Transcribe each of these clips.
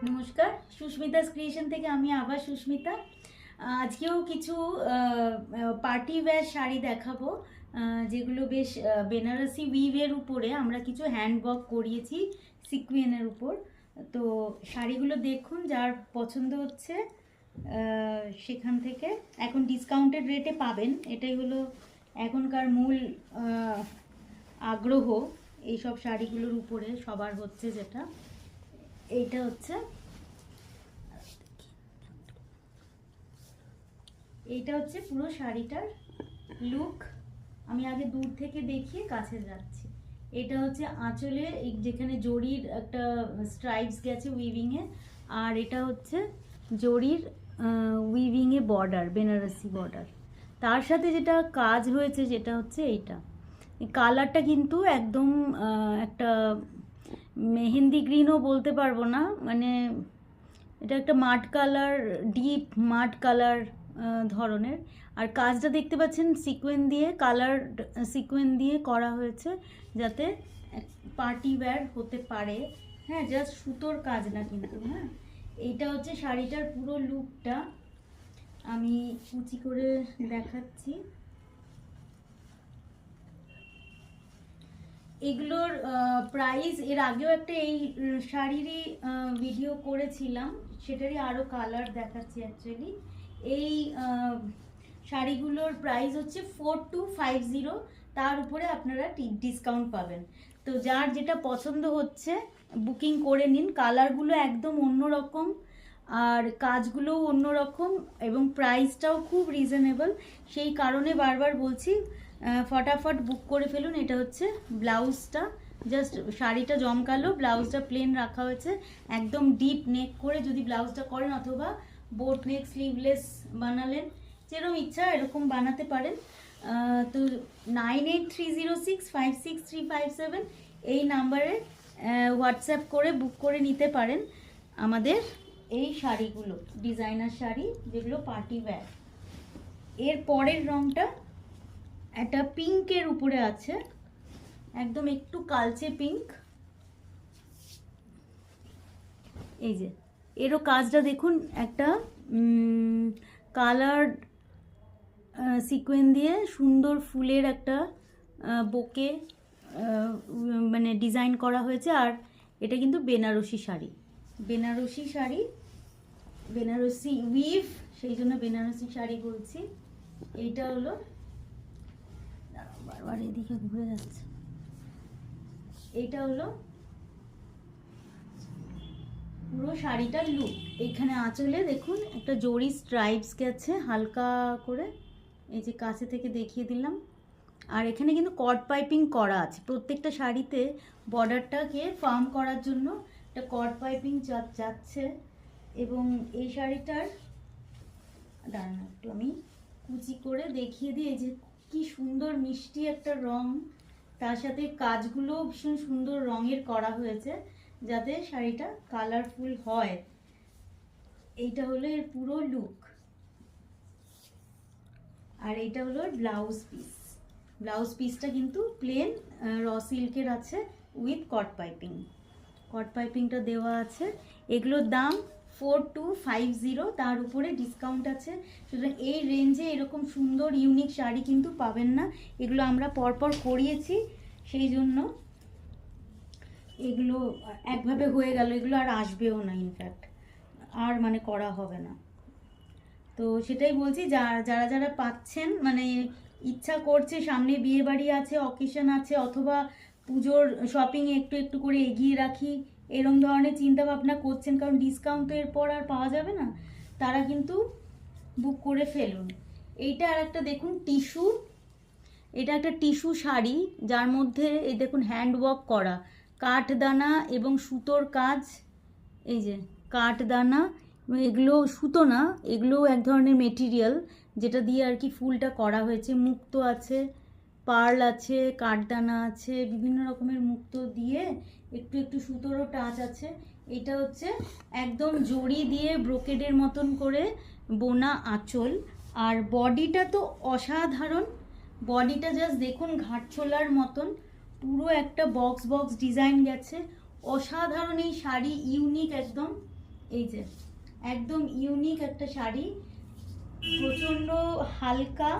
নমস্কার, সুস্মিতাস ক্রিয়েশন থেকে আমি আবার সুস্মিতা। আজকেও কিছু পার্টি ওয়্যার শাড়ি দেখাবো, যেগুলো বেশ বেনারসি উইভের উপরে আমরা কিছু হ্যান্ডওয়ার্ক করিয়েছি সিকুয়েনের উপর। তো শাড়িগুলো দেখুন, যার পছন্দ হচ্ছে সেখান থেকে এখন ডিসকাউন্টেড রেটে পাবেন। এটাই হলো এখনকার মূল আগ্রহ এইসব শাড়িগুলোর উপরে সবার হচ্ছে, যেটা এইটা হচ্ছে, এইটা হচ্ছে পুরো শাড়িটার লুক। আমি আগে দূর থেকে দেখিয়ে কাছে যাচ্ছি। এটা হচ্ছে আঁচলে যেখানে জরির একটা স্ট্রাইপস গেছে উইভিংয়ে, আর এটা হচ্ছে জরির উইভিংয়ে বর্ডার, বেনারসি বর্ডার। তার সাথে যেটা কাজ হয়েছে যেটা হচ্ছে এইটা, এই কালারটা কিন্তু একদম একটা মেহেন্দি গ্রিনও বলতে পারবো না, মানে এটা একটা মাড কালার, ডিপ মাড কালার ধরনের। আর কাজটা দেখতে পাচ্ছেন সিকোয়েন দিয়ে, কালার সিকোয়েন দিয়ে করা হয়েছে যাতে পার্টি ওয়্যার হতে পারে। হ্যাঁ, জাস্ট সুতোর কাজ না কিন্তু। হ্যাঁ, এইটা হচ্ছে শাড়িটার পুরো লুকটা। আমি কুচি করে দেখাচ্ছি। এগুলোর প্রাইস, এর আগেও একটা এই শাড়িরই ভিডিও করেছিলাম, সেটারই আরও কালার দেখাচ্ছি অ্যাকচুয়ালি। এই শাড়িগুলোর প্রাইস হচ্ছে 4250, তার উপরে আপনারা ডিসকাউন্ট পাবেন। তো যার যেটা পছন্দ হচ্ছে বুকিং করে নিন। কালারগুলো একদম অন্যরকম, আর কাজগুলোও অন্যরকম, এবং প্রাইসটাও খুব রিজনেবল। সেই কারণে বারবার বলছি ফটাফট বুক করে ফেলুন। এটা হচ্ছে ব্লাউজটা, জাস্ট শাড়িটা জমকালো, ব্লাউজটা প্লেন রাখা হয়েছে, একদম ডিপ নেক করে যদি ব্লাউজটা করেন, অথবা বোট নেক স্লিভলেস বানালেন, যেরকম ইচ্ছা এরকম বানাতে পারেন। তো 9830656357 এই নাম্বারে হোয়াটসঅ্যাপ করে বুক করে নিতে পারেন আমাদের এই শাড়িগুলো, ডিজাইনার শাড়ি যেগুলো পার্টি ওয়্যার। এর পরের রঙটা একটা পিঙ্কের উপরে আছে, একদম একটু কালচে পিঙ্ক। এই যে এরও কাজটা দেখুন, একটা কালার সিকোয়েন দিয়ে সুন্দর ফুলের একটা বোকে মানে ডিজাইন করা হয়েছে। আর এটা কিন্তু বেনারসি শাড়ি, বেনারসি শাড়ি, বেনারসি উইভ, সেই জন্য বেনারসি শাড়ি বলছি। এইটা হলো, বারবার এদিকে ঘুরে যাচ্ছে, এইটা হলো পুরো শাড়িটার লুক। এখানে আঁচলে দেখুন একটা জরি স্ট্রাইপস গেছে হালকা করে, এই যে কাছে থেকে দেখিয়ে দিলাম। আর এখানে কিন্তু কট পাইপিং করা আছে প্রত্যেকটা শাড়িতে, বর্ডারটাকে ফার্ম করার জন্য একটা কট পাইপিং যাচ্ছে। এবং এই শাড়িটার, দাঁড়ান একটু আমি কুচি করে দেখিয়ে দিই। এই যে কি সুন্দর মিষ্টি একটা রং, তার সাথে কাজগুলো ভীষণ সুন্দর রঙের করা হয়েছে যাতে শাড়িটা কালারফুল হয়। এইটা হলো এর পুরো লুক। আর এইটা হলো ব্লাউজ পিস। ব্লাউজ পিসটা কিন্তু প্লেন র সিল্কের আছে উইথ কট পাইপিং, কট পাইপিংটা দেওয়া আছে। এগুলোর দাম 4250, তার উপরে ডিসকাউন্ট আছে। সুতরাং এই রেঞ্জে এরকম সুন্দর ইউনিক শাড়ি কিন্তু পাবেন না। এগুলো আমরা পরপর করিয়েছি, সেই জন্য এগুলো একভাবে হয়ে গেল, এগুলো আর আসবেও না, ইনফ্যাক্ট আর মানে করা হবে না। তো সেটাই বলছি, যারা যারা পাচ্ছেন, মানে ইচ্ছা করছে, সামনে বিয়ে বাড়ি আছে, অকেশন আছে, অথবা পুজোর শপিং একটু একটু করে এগিয়ে রাখি, এরম ধরনের চিন্তা ভাবনা করছেন, কারণ ডিসকাউন্ট তো এরপর আর পাওয়া যাবে না, তারা কিন্তু বুক করে ফেলুন। এইটা আর একটা দেখুন টিস্যু, এটা একটা টিস্যু শাড়ি, যার মধ্যে এই দেখুন হ্যান্ডওয়ার্ক করা, কাঠদানা এবং সুতোর কাজ। এই যে কাঠদানা, এগুলো সুতো না, এগুলো এক ধরনের মেটেরিয়াল যেটা দিয়ে আর কি ফুলটা করা হয়েছে। মুক্তো আছে, পার্ল আছে, কাঠদানা আছে, বিভিন্ন রকমের মুক্তো দিয়ে একটু একটু সুতোরও টাচ আছে। এটা হচ্ছে একদম জড়ি দিয়ে ব্রোকেডের মতন করে বোনা আঁচল। আর বডিটা তো অসাধারণ, বডিটা জাস্ট দেখুন ঘাটছোলার মতন, পুরো একটা বক্স বক্স ডিজাইন গেছে। অসাধারণ এই শাড়ি, ইউনিক একদম। এই যে একদম ইউনিক একটা শাড়ি, প্রচণ্ড হালকা,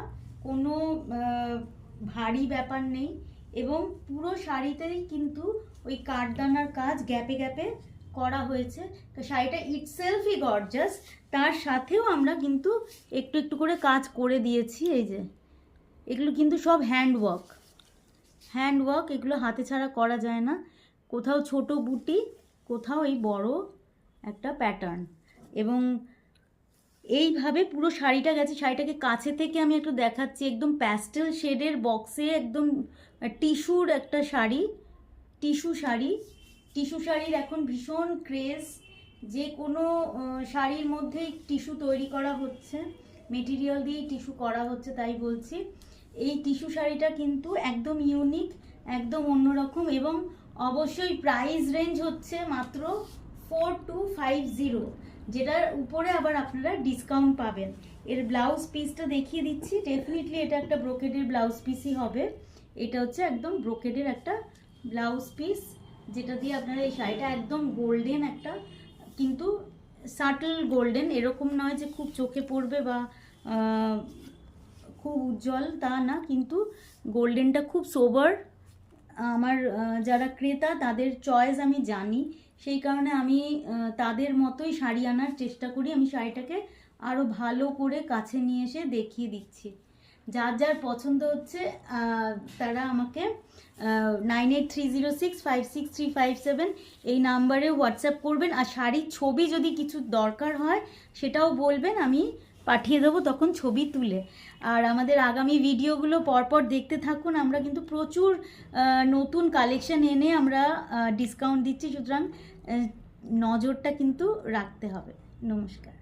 কোনো ভারী ব্যাপার নেই, এবং পুরো শাড়িতেই কিন্তু ওই কাঠদানার কাজ গ্যাপে গ্যাপে করা হয়েছে। তো শাড়িটা ইটসেলফই গর্জাস, তার সাথেও আমরা কিন্তু একটু একটু করে কাজ করে দিয়েছি। এই যে এগুলো কিন্তু সব হ্যান্ডওয়ার্ক, এগুলো হাতে ছাড়া করা যায় না। কোথাও ছোট বুটি, কোথাও এই বড় একটা প্যাটার্ন, এবং এইভাবে পুরো শাড়িটা গেছে। শাড়িটাকে কাছে থেকে আমি একটু দেখাচ্ছি, একদম প্যাস্টেল শেডের বক্সে, একদম টিস্যুর একটা শাড়ি, টিস্যু শাড়ির এখন ভীষণ ক্রেজ। যে কোনো শাড়ির মধ্যেই টিস্যু তৈরি করা হচ্ছে, মেটেরিয়াল দিয়েই টিস্যু করা হচ্ছে, তাই বলছি। এই টিস্যু শাড়িটা কিন্তু একদম ইউনিক, একদম অন্যরকম, এবং অবশ্যই প্রাইস রেঞ্জ হচ্ছে মাত্র 4250, যেটার উপরে আবার আপনারা ডিসকাউন্ট পাবেন। এর ব্লাউজ পিসটা দেখিয়ে দিচ্ছি, ডেফিনেটলি এটা একটা ব্রোকেডের ব্লাউজ পিসই হবে। এটা হচ্ছে একদম ব্রোকেডের একটা ব্লাউজ পিস, যেটা দিয়ে আপনারা এই শাড়িটা একদম গোল্ডেন একটা, কিন্তু সাটল গোল্ডেন, এরকম নয় যে খুব চোখে পড়বে বা খুব উজ্জ্বল, তা না, কিন্তু গোল্ডেনটা খুব সোবার। আমার যারা ক্রেতা তাদের চয়েস আমি জানি, সেই কারণে আমি তাদের মতোই শাড়ি আনার চেষ্টা করি। আমি শাড়িটাকে আরও ভালো করে কাছে নিয়ে এসে দেখিয়ে দিচ্ছি। যার যার পছন্দ হচ্ছে তারা আমাকে 9830656357 এই নাম্বারে হোয়াটসঅ্যাপ করবেন। আর শাড়ির ছবি যদি কিছু দরকার হয় সেটাও বলবেন, আমি পাঠিয়ে দেবো তখন ছবি তুলে। আর আমাদের আগামী ভিডিওগুলো পরপর দেখতে থাকুন। আমরা কিন্তু প্রচুর নতুন কালেকশন এনে আমরা ডিসকাউন্ট দিচ্ছি, সুতরাং নজরটা কিন্তু রাখতে হবে। নমস্কার।